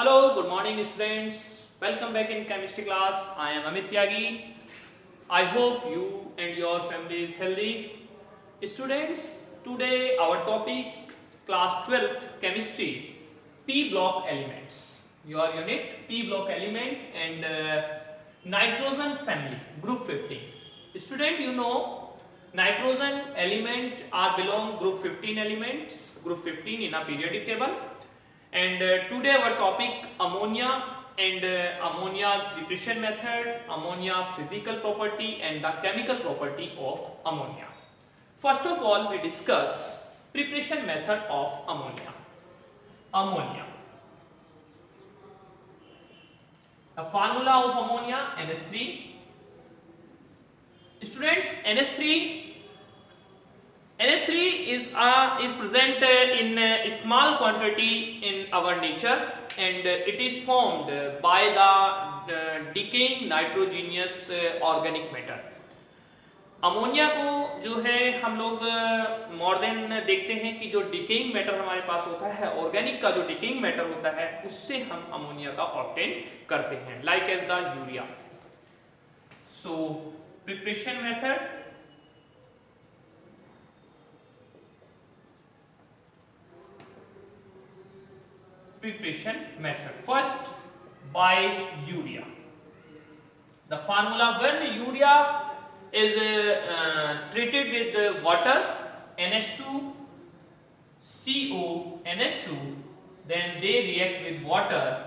Hello, good morning students. Welcome back in chemistry class. I am Amit Tyagi. I hope you and your family is healthy. Students, today our topic class 12th chemistry P block elements. Your unit P block element and nitrogen family group 15. Student, you know nitrogen element are belong group 15 elements, group 15 in a periodic table. And today our topic ammonia and ammonia's preparation method, ammonia physical property and the chemical property of ammonia. First of all, we discuss preparation method of ammonia. Ammonia. The formula of ammonia NH3. Students, NH3 is present in a small quantity in our nature and it is formed by the decaying nitrogenous organic matter. Ammonia को जो है हम लोग more than देखते हैं कि जो decaying matter हमारे पास होता है, ऑर्गेनिक का जो डिकेइंग मैटर होता है उससे हम अमोनिया का ऑब्टेन करते हैं, like as the urea. So preparation method, preparation method. First, by urea. The formula, when urea is treated with water NH2 CO NH2, then they react with water,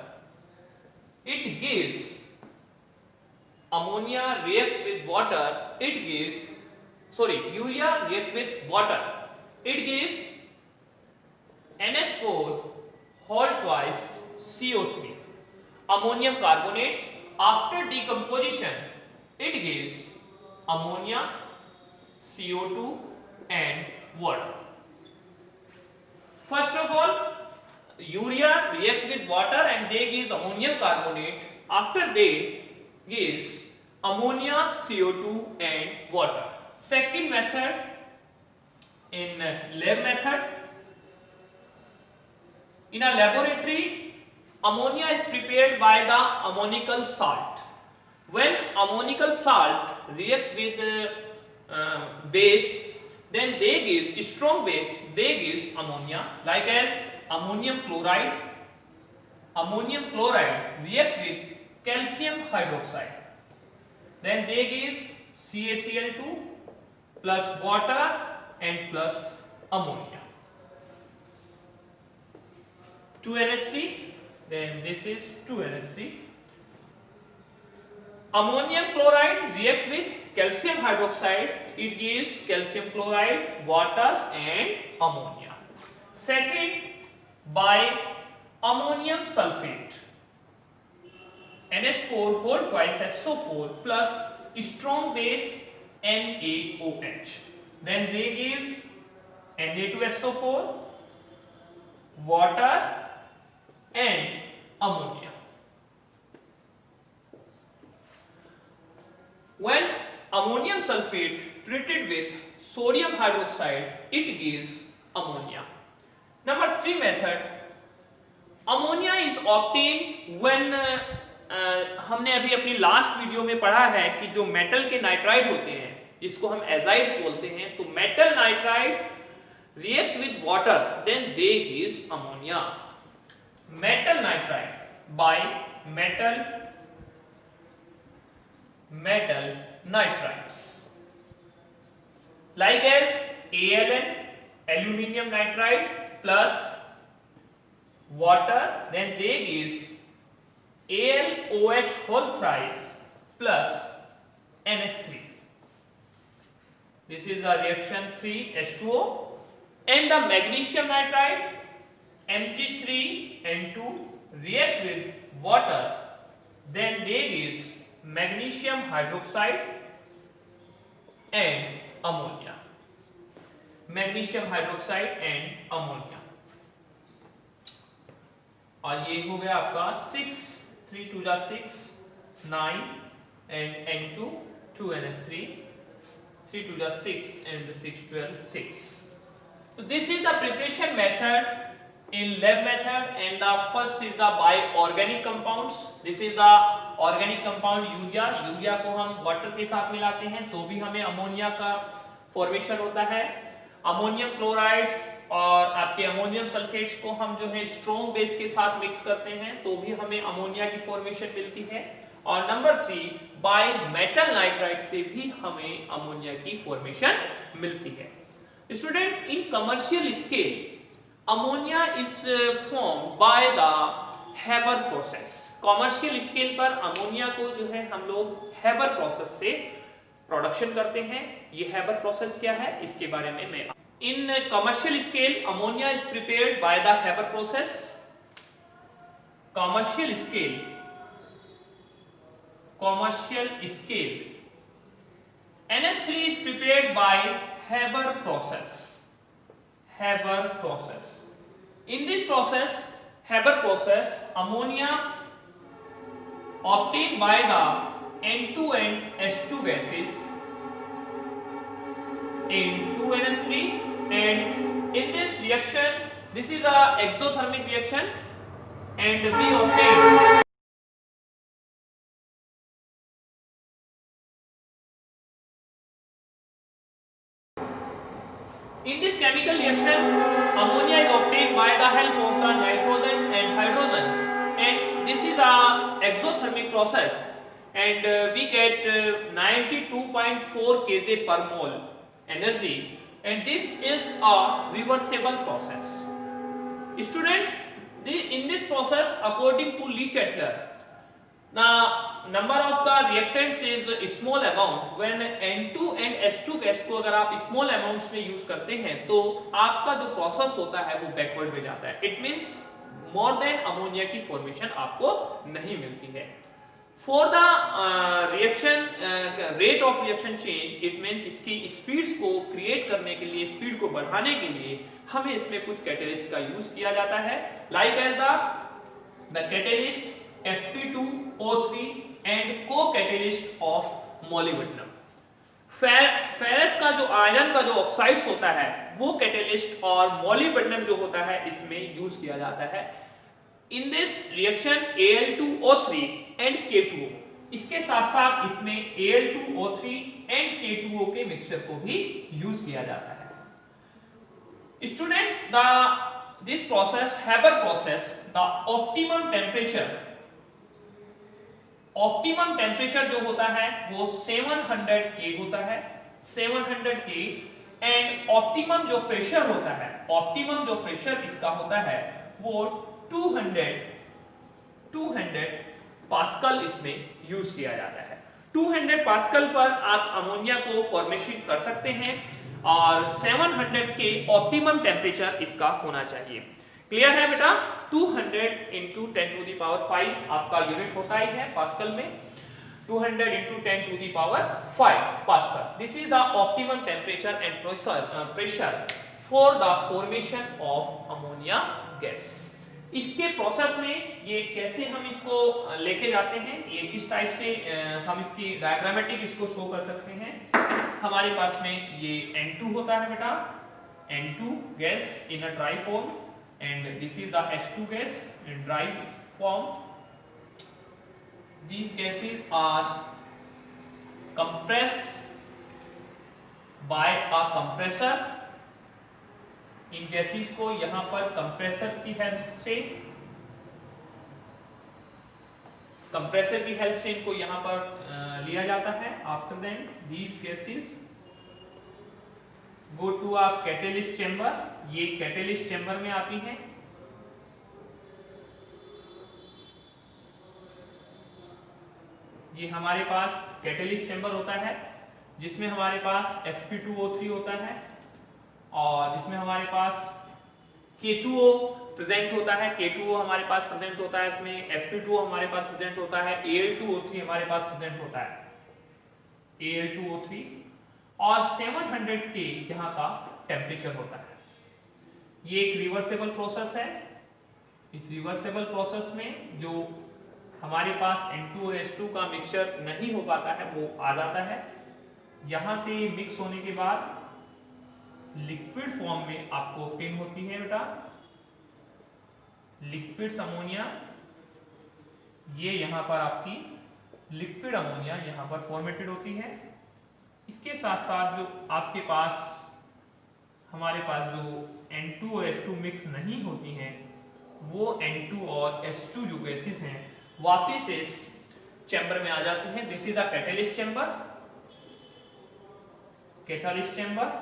it gives ammonia react with water, it gives urea react with water, it gives NH4 whole twice CO3. Ammonium carbonate, after decomposition it gives ammonia, CO2 and water. First of all, urea react with water and they gives ammonium carbonate, after they gives ammonia, CO2 and water. Second method, in lab method. In a laboratory, ammonia is prepared by the ammonical salt. When ammonical salt react with base, then they gives strong base, they gives ammonia, like as ammonium chloride. Ammonium chloride react with calcium hydroxide, then they gives CaCl2 plus water and plus ammonia. 2NH3, then this is 2NH3. Ammonium chloride react with calcium hydroxide, it gives calcium chloride, water and ammonia. Second, by ammonium sulfate, NH4 whole twice SO4 plus strong base NaOH, then they gives Na2SO4, water and ammonia. When ammonium sulfate treated with sodium hydroxide, it gives ammonia. Number 3 method, ammonia is obtained when हमने अभी अपनी last video में पढ़ा है कि जो metal के nitride होते हैं जिसको हम एजाइड्स बोलते हैं, तो metal nitride react with water, then they gives ammonia. Metal nitride by metal nitrides, like as ALN, aluminium nitride plus water, then they gives AlOH whole thrice plus NH3. This is a reaction 3H2O. And the magnesium nitride Mg3N2 react with water, then they gives magnesium hydroxide and ammonia. Magnesium hydroxide and ammonia. और ये हो गया आपका 6, 3 2 जा 6, 9 and N2, 2NH3, 3 2 जा 6 and 6 12 6. So this is the preparation method in lab method, and the first is the by organic compounds. This is the organic compound urea. Urea को हम water के साथ मिलाते हैं तो भी हमें अमोनिया का फॉर्मेशन होता है. अमोनियम क्लोराइड्स और आपके अमोनियम सल्फेट्स को हम जो है स्ट्रॉन्ग बेस के साथ मिक्स करते हैं तो भी हमें अमोनिया की फॉर्मेशन मिलती है. और नंबर 3 बाय मेटल नाइट्राइड से भी हमें अमोनिया की फॉर्मेशन मिलती है. Students, in commercial scale ammonia is form by the Haber process. Commercial scale पर अमोनिया को जो है हम लोग हेबर प्रोसेस से प्रोडक्शन करते हैं. ये हेबर प्रोसेस क्या है इसके बारे में मैं in commercial scale ammonia is prepared by the Haber process. Commercial scale NH3 is prepared by Haber process. In this process, Haber process, ammonia obtained by the N2 and H2 gases in 2NH3, and in this reaction, this is a exothermic reaction, and we obtain in this chemical reaction, ammonia is obtained by the help of the nitrogen and hydrogen, and this is a exothermic process, and we get 92.4 kJ per mole energy, and this is a reversible process. Students, in this process, according to Lee-Chatler, the number of the reactants is small amount. When N2 and H2 gas को अगर आप small amounts में use करते हैं तो आपका जो process होता है वो बैकवर्ड में जाता है. It means more than ammonia की फॉर्मेशन आपको नहीं मिलती है. For the reaction rate of reaction change, it means इसकी स्पीड्स को क्रिएट करने के लिए, स्पीड को बढ़ाने के लिए हमें इसमें कुछ कैटेलिस्ट का यूज किया जाता है. Like as the catalyst Fe2O3 and co-catalyst of molybdenum. Ferrous का जो आयरन का जो ऑक्साइड्स होता है वो कैटेलिस्ट और मोलिब्डेनम जो होता है इसमें यूज किया जाता है. In this reaction Al2O3 and K2O, इसके साथ साथ इसमें Al2O3 एंड K2O के मिक्सचर को भी यूज किया जाता है. Students, this process, Haber process, the optimum temperature जो होता है वो 700 K होता है, 700 K, एंड ऑप्टिमम जो प्रेशर होता है, ऑप्टिमम जो प्रेशर इसका होता है वो 200 पास्कल इसमें यूज किया जाता है. 200 पास्कल पर आप अमोनिया को फॉर्मेशन कर सकते हैं और 700 K ऑप्टिमम टेम्परेचर इसका होना चाहिए. क्लियर है बेटा? 200 into 10 to the power 5 आपका यूनिट होता ही है पास्कल में. 200 into 10 to the power 5 pascal. This is the optimum temperature and pressure for the formation of ammonia gas. इसके प्रोसेस में ये कैसे हम इसको लेके जाते हैं, ये किस टाइप से हम इसकी डायग्रामेटिक इसको शो कर सकते हैं. हमारे पास में ये N2 होता है बेटा, N2 gas in a dry form, and this is the H2 gas in dry form. These gases are compressed by a compressor. In gases को यहाँ पर कंप्रेसर की हेल्प से इनको यहाँ पर लिया जाता है. After then these gases go to up catalyst chamber. ये कैटेलिस्ट चेंबर में आती हैं. ये हमारे पास कैटेलिस्ट चेंबर होता है जिसमें हमारे पास Fe2O3 होता है और जिसमें हमारे पास K2O प्रेजेंट होता है. K2O हमारे पास प्रेजेंट होता है, इसमें Fe2O हमारे पास प्रेजेंट होता है, Al2O3 हमारे पास प्रेजेंट होता है, Al2O3, और 700 K यहाँ का टेम्परेचर होता है. ये एक रिवर्सेबल प्रोसेस है. इस रिवर्सेबल प्रोसेस में जो हमारे पास N2 और H2 का मिक्सचर नहीं हो पाता है वो आ जाता है. यहाँ से मिक्स होने के बाद लिक्विड फॉर्म में आपको ऑब्टेन होती है बेटा लिक्विड्स अमोनिया, ये यहाँ पर आपकी लिक्विड अमोनिया यहाँ पर फॉर्मेटेड होती है। इसके साथ साथ जो आपके पास हमारे पास जो N2 और H2 मिक्स नहीं होती हैं, वो N2 और H2 जो गैसेस हैं वापस इस चैम्बर में आ जाती हैं। This is a catalyst chamber, catalyst chamber.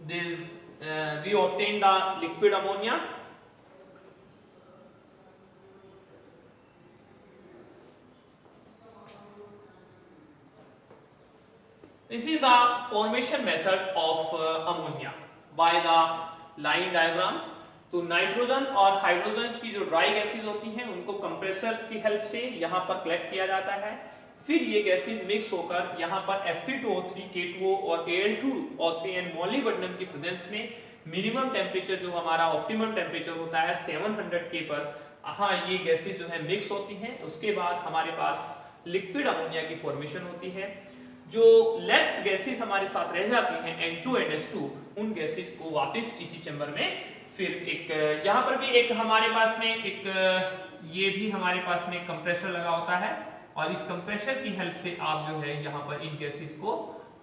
This we obtain the liquid ammonia. This is a formation method of ammonia by the line diagram. तो नाइट्रोजन और हाइड्रोजन की जो ड्राई गैसेज होती हैं उनको कंप्रेसर्स की हेल्प से यहाँ पर कलेक्ट किया जाता है। फिर ये गैसेज मिक्स होकर यहाँ पर Fe2O3, K2O और Al2O3 एंड मोलिब्डेनम की प्रेजेंस में मिनिमम टेम्परेचर जो हमारा ऑप्टिमम टेम्परेचर होता है 700 K पर, हाँ ये गैसेज जो है मिक्स होती हैं। उसके बाद हमारे पास लिक्विड अमोनिया की फॉर्मेशन होती है। जो लेफ्ट गैसेस हमारे साथ रह जाती हैं N2 एंड H2, उन गैसेस को वापस इसी चैम्बर में फिर एक यहाँ पर भी एक हमारे पास में एक ये भी हमारे पास में कंप्रेसर लगा होता है और इस कंप्रेसर की हेल्प से आप जो है यहाँ पर इन गैसेस को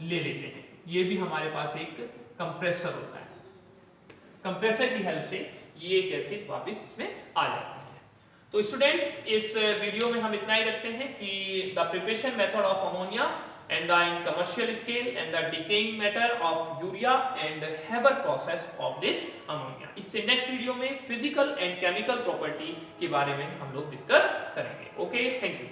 ले लेते हैं। ये भी हमारे पास एक कंप्रेसर होता है, कंप्रेसर की हेल्प से ये गैसेस वापस इसमें आ जाती हैं। तो स्टूडेंट्स इस वीडियो में हम इतना ही रखते हैं कि the preparation method of ammonia and the in commercial scale and the decaying matter of urea and Haber process of this ammonia. इससे नेक्स्ट वीडियो में फिजिकल एंड केमिकल प्रॉपर्टी के बारे में हम लोग डिस्कस करेंगे। Okay, thank you.